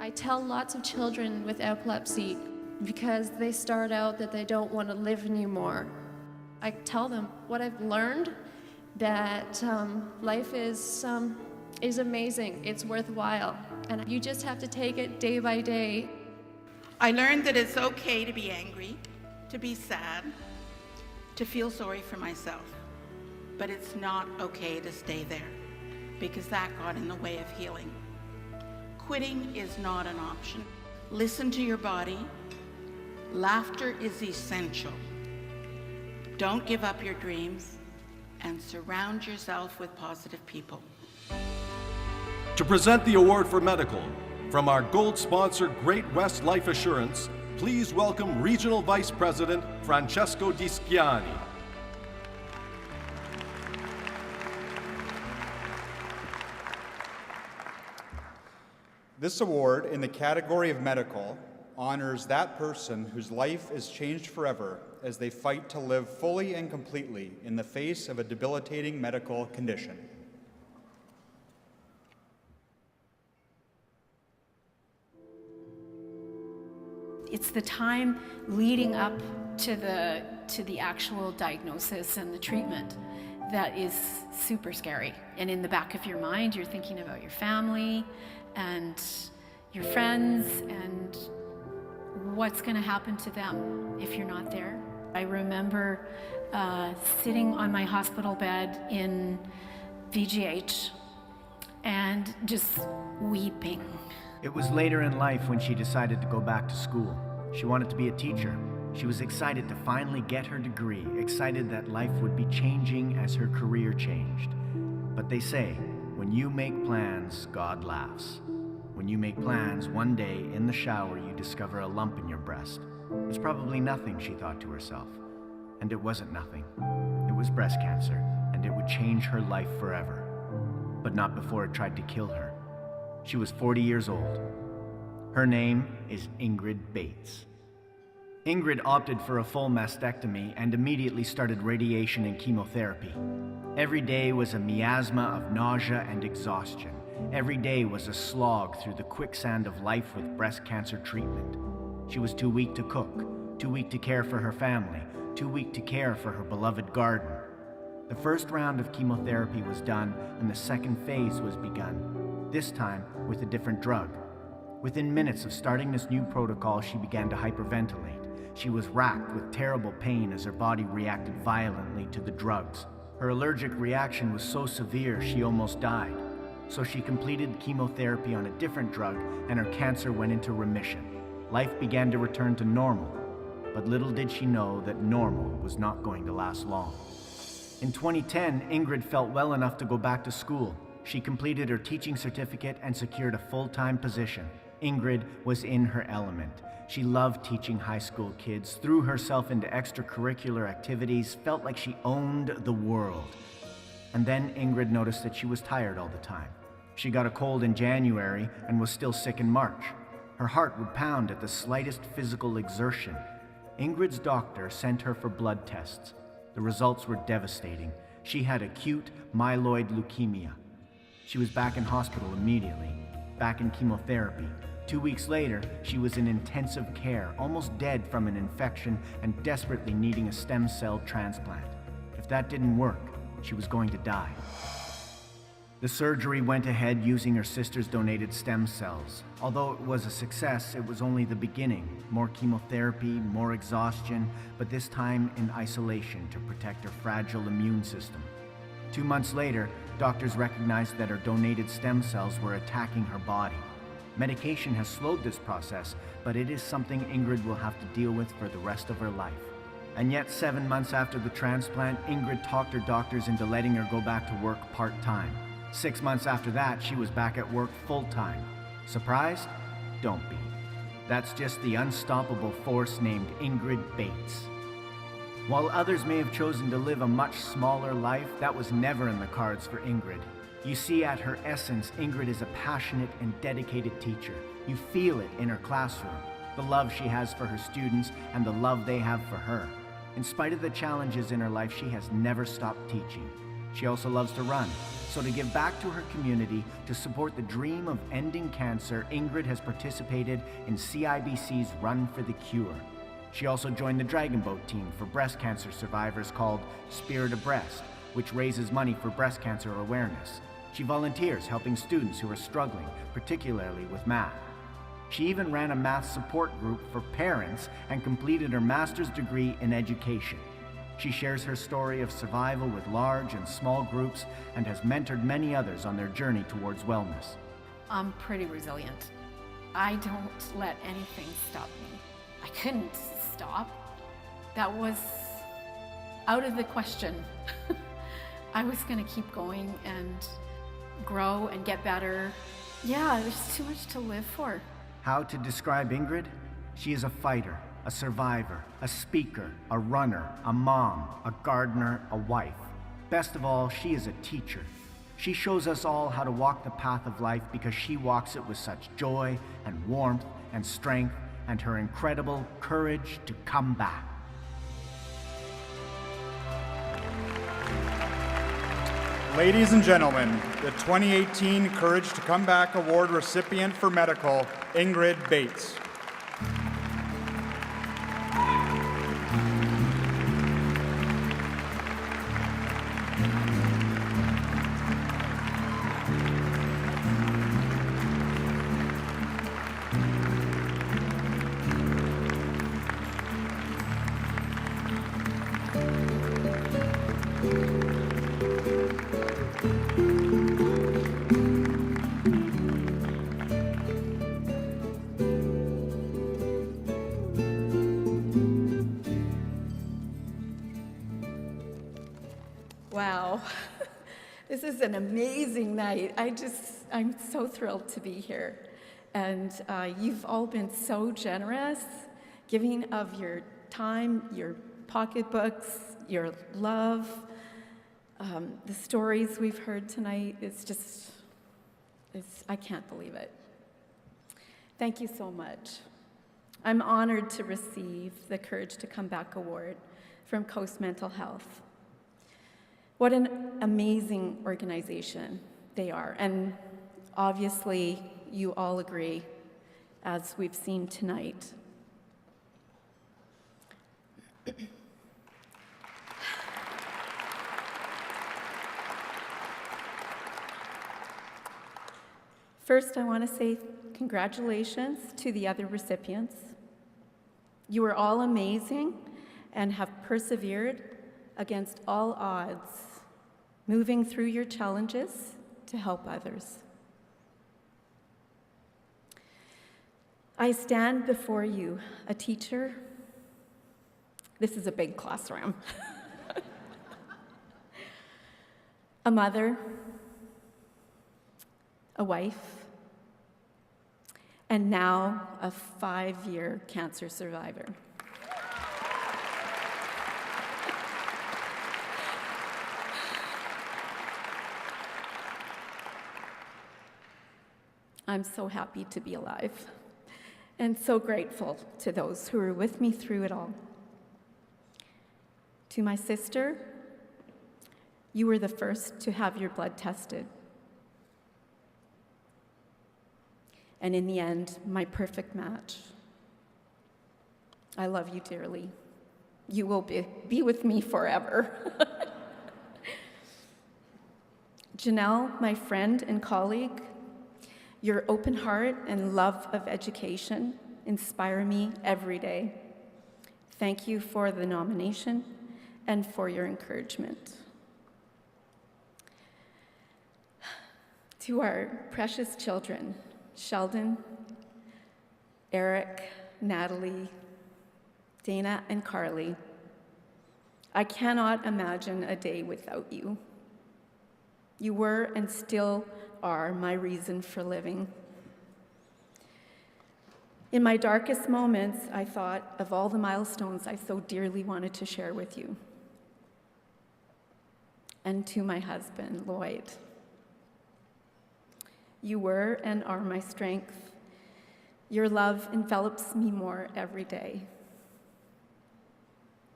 I tell lots of children with epilepsy because they start out that they don't want to live anymore. I tell them what I've learned, that life is amazing, it's worthwhile, and you just have to take it day by day. I learned that it's okay to be angry, to be sad, to feel sorry for myself, but it's not okay to stay there because that got in the way of healing. Quitting is not an option. Listen to your body. Laughter is essential. Don't give up your dreams and surround yourself with positive people. To present the award for medical, from our gold sponsor Great West Life Assurance, please welcome Regional Vice President Francesco Di Schiani. This award in the category of medical honors that person whose life is changed forever as they fight to live fully and completely in the face of a debilitating medical condition. It's the time leading up to the actual diagnosis and the treatment that is super scary. And in the back of your mind, you're thinking about your family and your friends and what's going to happen to them if you're not there. I remember sitting on my hospital bed in VGH and just weeping. It was later in life when she decided to go back to school. She wanted to be a teacher. She was excited to finally get her degree, excited that life would be changing as her career changed. But they say, when you make plans, God laughs. When you make plans, one day in the shower you discover a lump in your breast. It's probably nothing, she thought to herself. And it wasn't nothing. It was breast cancer, and it would change her life forever. But not before it tried to kill her. She was 40 years old. Her name is INGRID BATES. INGRID opted for a full mastectomy and immediately started radiation and chemotherapy. Every day was a miasma of nausea and exhaustion. Every day was a slog through the quicksand of life with breast cancer treatment. She was too weak to cook, too weak to care for her family, too weak to care for her beloved garden. The first round of chemotherapy was done and the second phase was begun, this time with a different drug. Within minutes of starting this new protocol, she began to hyperventilate. She was racked with terrible pain as her body reacted violently to the drugs. Her allergic reaction was so severe she almost died. So she completed chemotherapy on a different drug and her cancer went into remission. Life began to return to normal, but little did she know that normal was not going to last long. In 2010, INGRID felt well enough to go back to school. She completed her teaching certificate and secured a full-time position. INGRID was in her element. She loved teaching high school kids, threw herself into extracurricular activities, felt like she owned the world. And then INGRID noticed that she was tired all the time. She got a cold in January and was still sick in March. Her heart would pound at the slightest physical exertion. INGRID's doctor sent her for blood tests. The results were devastating. She had acute myeloid leukemia. She was back in hospital immediately, back in chemotherapy. 2 weeks later, she was in intensive care, almost dead from an infection and desperately needing a stem cell transplant. If that didn't work, she was going to die. The surgery went ahead using her sister's donated stem cells. Although it was a success, it was only the beginning. More chemotherapy, more exhaustion, but this time in isolation to protect her fragile immune system. 2 months later, doctors recognized that her donated stem cells were attacking her body. Medication has slowed this process, but it is something INGRID will have to deal with for the rest of her life. And yet 7 months after the transplant, INGRID talked her doctors into letting her go back to work part-time. 6 months after that, she was back at work full-time. Surprised? Don't be. That's just the unstoppable force named INGRID BATES. While others may have chosen to live a much smaller life, that was never in the cards for INGRID. You see, at her essence, INGRID is a passionate and dedicated teacher. You feel it in her classroom, the love she has for her students and the love they have for her. In spite of the challenges in her life, she has never stopped teaching. She also loves to run. So to give back to her community, to support the dream of ending cancer, Ingrid has participated in CIBC's Run for the Cure. She also joined the Dragon Boat team for breast cancer survivors called Spirit of Breast, which raises money for breast cancer awareness. She volunteers helping students who are struggling, particularly with math. She even ran a math support group for parents and completed her master's degree in education. She shares her story of survival with large and small groups and has mentored many others on their journey towards wellness. I'm pretty resilient. I don't let anything stop me. I couldn't stop. That was out of the question. I was going to keep going and grow and get better. Yeah, there's too much to live for. How to describe Ingrid? She is a fighter, a survivor, a speaker, a runner, a mom, a gardener, a wife. Best of all, she is a teacher. She shows us all how to walk the path of life because she walks it with such joy and warmth and strength and her incredible courage to come back. Ladies and gentlemen, the 2018 Courage to Come Back Award recipient for medical, Ingrid Bates. Wow, this is an amazing night. I'm so thrilled to be here. And you've all been so generous, giving of your time, your pocketbooks, your love. The stories we've heard tonight, I can't believe it. Thank you so much. I'm honored to receive the Courage to Come Back Award from Coast Mental Health. What an amazing organization they are, and obviously you all agree, as we've seen tonight. First, I want to say congratulations to the other recipients. You are all amazing and have persevered against all odds, moving through your challenges to help others. I stand before you, a teacher. This is a big classroom. A mother, a wife, and now a 5-year cancer survivor. I'm so happy to be alive and so grateful to those who were with me through it all. To my sister, you were the first to have your blood tested. And in the end, my perfect match. I love you dearly. You will be with me forever. Janelle, my friend and colleague, your open heart and love of education inspire me every day. Thank you for the nomination and for your encouragement. To our precious children, Sheldon, Eric, Natalie, Dana, and Carly, I cannot imagine a day without you. You were and still are my reason for living. In my darkest moments, I thought of all the milestones I so dearly wanted to share with you. And to my husband, Lloyd, you were and are my strength. Your love envelops me more every day.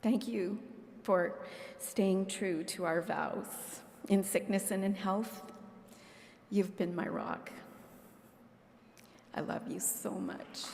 Thank you for staying true to our vows in sickness and in health. You've been my rock. I love you so much.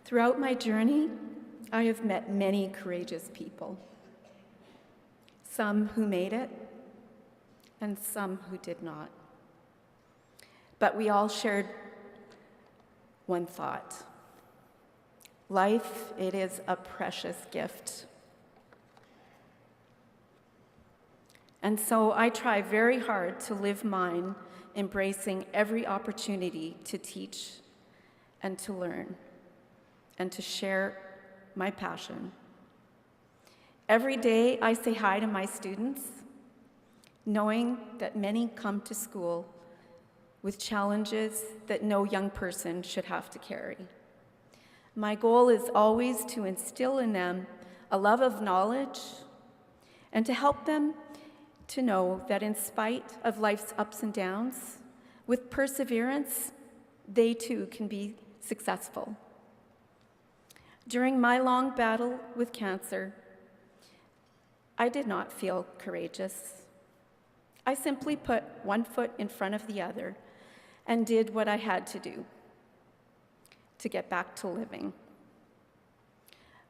Throughout my journey, I have met many courageous people. Some who made it, and some who did not. But we all shared one thought. Life, it is a precious gift. And so I try very hard to live mine, embracing every opportunity to teach and to learn and to share my passion. Every day I say hi to my students, knowing that many come to school with challenges that no young person should have to carry. My goal is always to instill in them a love of knowledge and to help them to know that in spite of life's ups and downs, with perseverance, they too can be successful. During my long battle with cancer, I did not feel courageous. I simply put one foot in front of the other and did what I had to do to get back to living.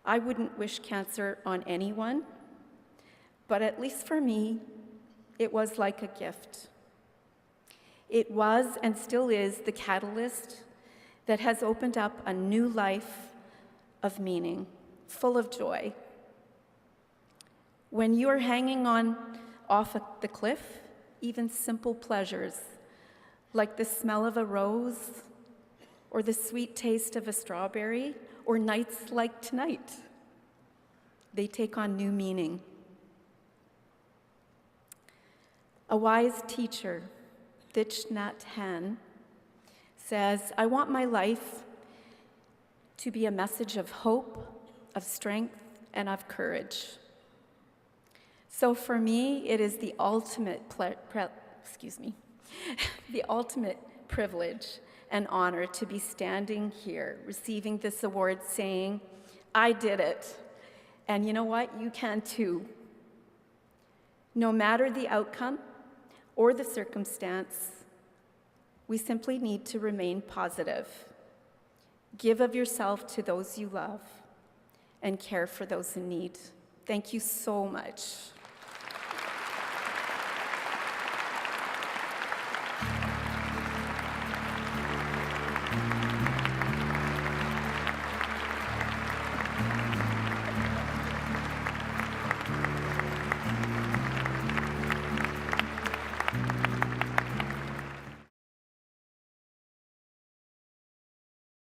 I wouldn't wish cancer on anyone, but at least for me, it was like a gift. It was and still is the catalyst that has opened up a new life of meaning, full of joy. When you are hanging on off the cliff, even simple pleasures like the smell of a rose or the sweet taste of a strawberry or nights like tonight, they take on new meaning. A wise teacher, Thich Nhat Hanh, says, "I want my life to be a message of hope, of strength, and of courage." So for me, it is the ultimate the ultimate privilege and honor to be standing here, receiving this award, saying, "I did it." And you know what? You can too. No matter the outcome or the circumstance, we simply need to remain positive. Give of yourself to those you love and care for those in need. Thank you so much.